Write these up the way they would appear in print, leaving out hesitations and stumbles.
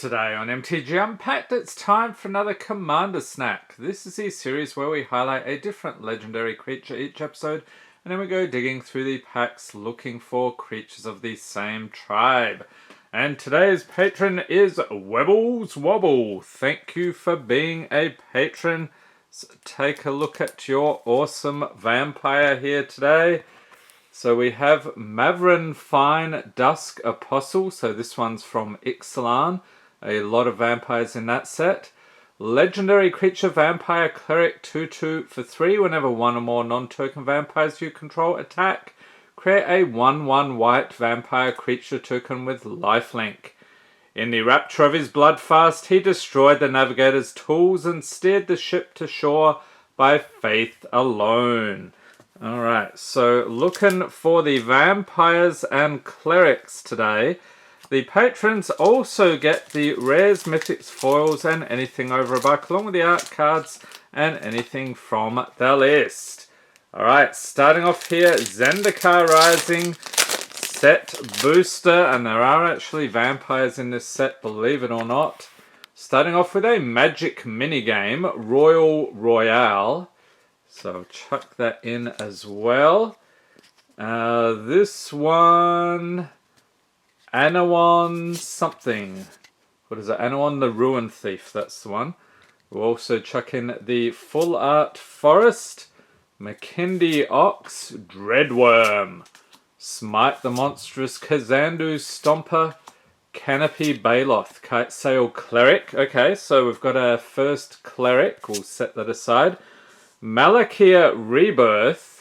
Today on MTG Unpacked, it's time for another Commander Snack. This is the series where we highlight a different legendary creature each episode, and then we go digging through the packs looking for creatures of the same tribe. And today's patron is Webbles Wobble. Thank you for being a patron. So take a look at your awesome vampire here today. So we have Mavren Fein, Dusk Apostle. So this one's from Ixalan. A lot of vampires in that set. Legendary creature Vampire Cleric 2/2 for 3. Whenever one or more non-token vampires you control attack, create a 1/1 white vampire creature token with lifelink. In the rapture of his bloodfast, he destroyed the navigator's tools and steered the ship to shore by faith alone. Alright, so looking for the vampires and clerics today. The patrons also get the rares, mythics, foils, and anything over $1, along with the art cards and anything from the list. Alright, starting off here, Zendikar Rising set booster, and there are actually vampires in this set, believe it or not. Starting off with a magic minigame, Royale. So I'll chuck that in as well. This one, Anawan something. What is it? Anawan the Ruin Thief, that's the one. We'll also chuck in the Full Art Forest, Makindi Ox, Dreadworm, Smite the Monstrous Kazandu Stomper, Canopy Baloth, Kitesail Cleric. Okay, so we've got our first Cleric. We'll set that aside. Malakir Rebirth,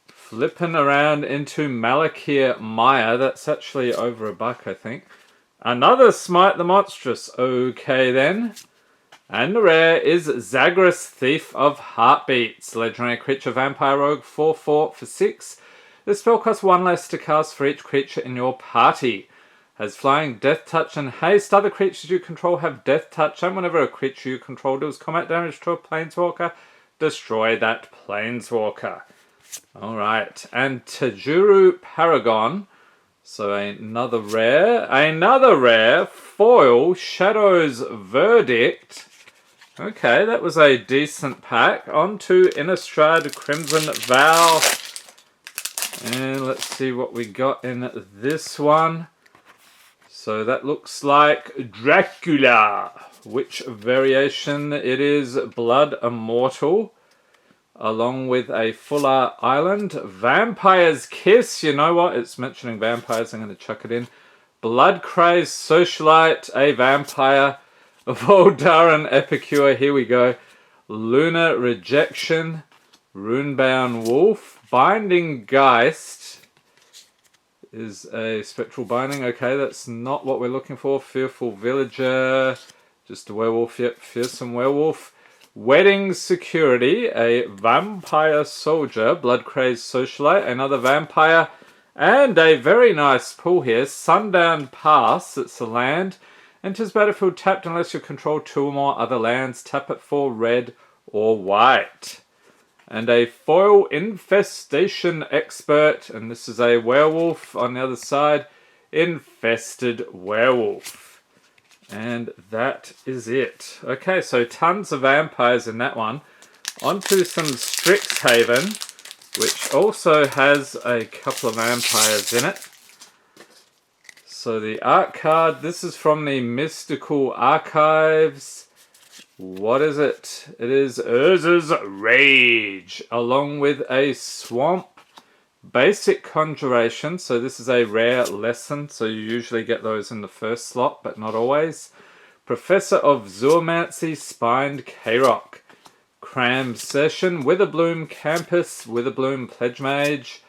flipping around into Malakir Maya. That's actually over $1, I think. Another Smite the Monstrous. Okay then. And the rare is Zagras Thief of Heartbeats. Legendary creature Vampire Rogue 4/4 for 6. This spell costs 1 less to cast for each creature in your party. Has flying, death touch, and haste. Other creatures you control have death touch, and whenever a creature you control deals combat damage to a planeswalker, destroy that planeswalker. Alright, and Tajuru Paragon. So another rare foil, Shadow's Verdict. Okay, that was a decent pack. On to Innistrad Crimson Vow. And let's see what we got in this one. So that looks like Dracula. Which variation? It is Blood Immortal, along with a Full Art Island. Vampire's Kiss. You know what? It's mentioning vampires. I'm going to chuck it in. Blood Crazed Socialite, a vampire. Voldaran Epicure. Here we go. Lunar Rejection. Runebound Wolf. Binding Geist is a spectral binding. Okay, that's not what we're looking for. Fearful Villager. Just a werewolf, yep, fearsome werewolf. Wedding Security, a vampire soldier, Blood Crazed Socialite, another vampire, and a very nice pull here, Sundown Pass. It's a land. Enters battlefield tapped unless you control 2 or more other lands. Tap it for red or white. And a foil Infestation Expert, and this is a werewolf on the other side. Infested Werewolf. And that is it. Okay, so tons of vampires in that one. On to some Strixhaven, which also has a couple of vampires in it. So the art card, this is from the Mystical Archives. What is it? It is Urza's Rage, along with a Swamp Basic Conjuration. So this is a rare lesson, so you usually get those in the first slot, but not always. Professor of Zoomancy, Spined K-Rock. Cram Session, Witherbloom Campus, Witherbloom Pledge Mage,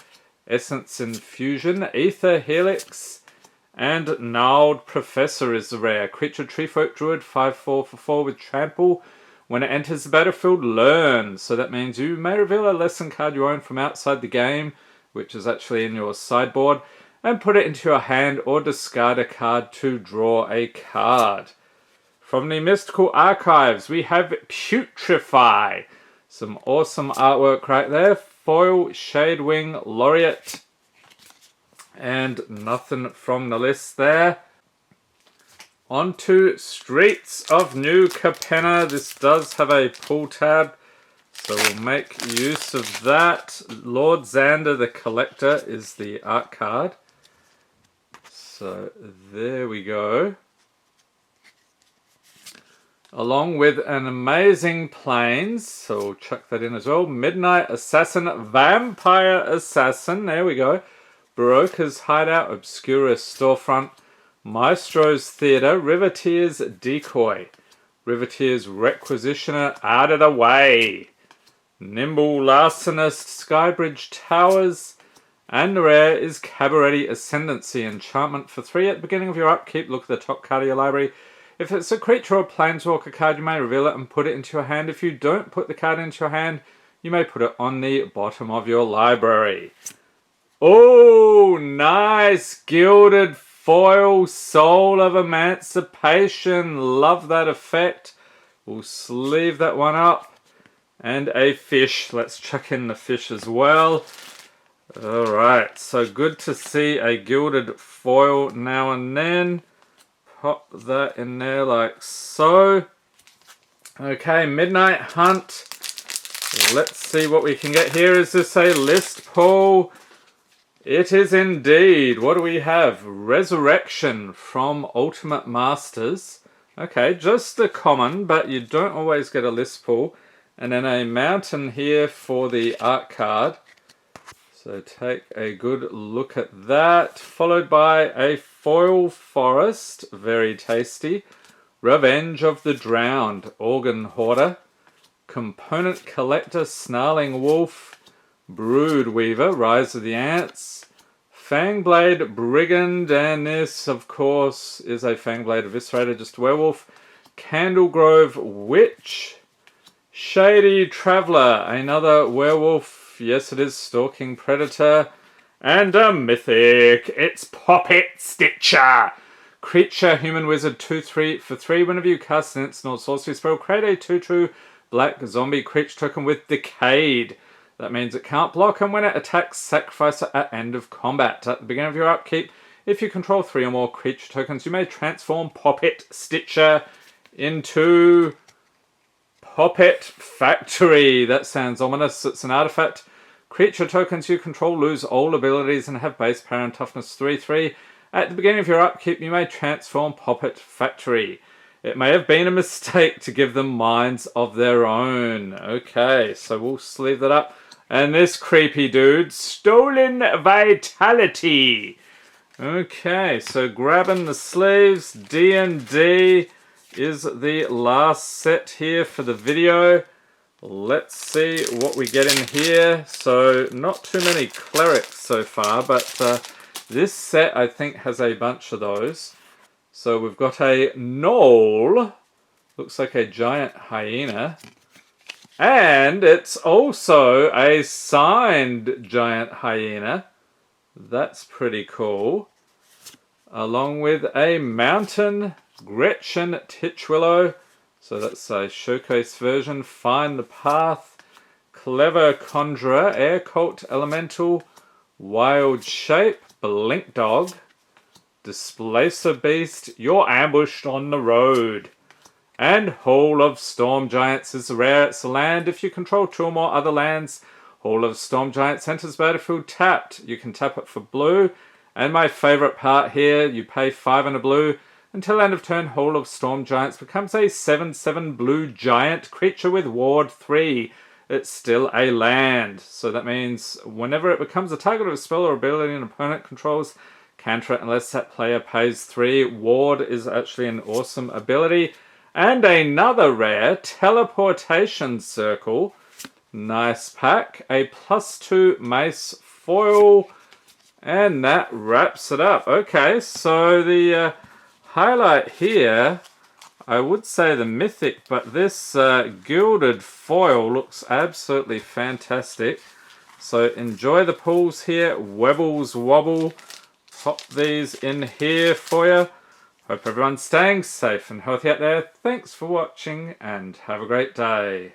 Essence Infusion, Ether Helix, and Gnarled Professor is the rare. Creature Treefolk Druid, 5/4 for 4 with Trample. When it enters the battlefield, learn. So that means you may reveal a lesson card you own from outside the game, which is actually in your sideboard, and put it into your hand or discard a card to draw a card. From the Mystical Archives, we have Putrefy. Some awesome artwork right there. Foil Shadewing Laureate. And nothing from the list there. On to Streets of New Capenna. This does have a pull tab, so we'll make use of that. Lord Xander the Collector is the art card. So there we go. Along with an amazing Plains, so we'll chuck that in as well. Midnight Assassin, Vampire Assassin, there we go. Broker's Hideout, Obscura Storefront, Maestro's Theatre, Riveteer's Decoy, Riveteer's Requisitioner, Out of the Way, Nimble Larcenist, Skybridge Towers, and the rare is Cabaret Ascendancy, enchantment for 3 at the beginning of your upkeep. Look at the top card of your library. If it's a creature or planeswalker card, you may reveal it and put it into your hand. If you don't put the card into your hand, you may put it on the bottom of your library. Oh, nice! Gilded Foil, Soul of Emancipation. Love that effect. We'll sleeve that one up. And a fish. Let's chuck in the fish as well. Alright, so good to see a Gilded Foil now and then. Pop that in there like so. Okay, Midnight Hunt. Let's see what we can get here. Is this a list pull? It is indeed. What do we have? Resurrection from Ultimate Masters. Okay, just a common, but you don't always get a list pull. And then a mountain here for the art card. So take a good look at that. Followed by a foil forest, very tasty. Revenge of the Drowned, Organ Hoarder. Component Collector, Snarling Wolf. Brood Weaver, Rise of the Ants. Fangblade Brigand, and this, of course, is a Fangblade Eviscerator, just a werewolf. Candlegrove Witch. Shady Traveller, another werewolf. Yes, it is Stalking Predator. And a mythic. It's Poppet Stitcher. Creature, Human Wizard, 2/3 for 3. Whenever you cast an instant or sorcery spell, create a 2/2 black zombie creature token with Decayed. That means it can't block, and when it attacks, sacrifice it at end of combat. At the beginning of your upkeep, if you control 3 or more creature tokens, you may transform Poppet Stitcher into Poppet Factory. That sounds ominous. It's an artifact. Creature tokens you control lose all abilities and have base power and toughness 3/3. At the beginning of your upkeep, you may transform Poppet Factory. It may have been a mistake to give them minds of their own. Okay, so we'll sleeve that up. And this creepy dude, Stolen Vitality. Okay, so grabbing the sleeves, D&D is the last set here for the video. Let's see what we get in here. So not too many clerics so far, but this set I think has a bunch of those. So we've got a gnoll, looks like a giant hyena, and it's also a signed giant hyena. That's pretty cool. Along with a mountain Gretchen Titchwillow. So that's a showcase version. Find the Path, Clever Conjurer, Air Cult Elemental, Wild Shape, Blink Dog, Displacer Beast, You're Ambushed on the Road. And Hall of Storm Giants is rare. It's a land. If you control 2 or more other lands, Hall of Storm Giants enters battlefield tapped. You can tap it for blue. And my favourite part here, you pay 5 and a blue. Until end of turn, Hall of Storm Giants becomes a 7/7 blue giant creature with Ward 3. It's still a land. So that means whenever it becomes a target of a spell or ability an opponent controls, counter it unless that player pays 3. Ward is actually an awesome ability. And another rare, Teleportation Circle. Nice pack. A +2 mace foil. And that wraps it up. Okay, so the highlight here, I would say the mythic, but this gilded foil looks absolutely fantastic. So enjoy the pulls here. Webbles wobble. Pop these in here for you. Hope everyone's staying safe and healthy out there. Thanks for watching and have a great day.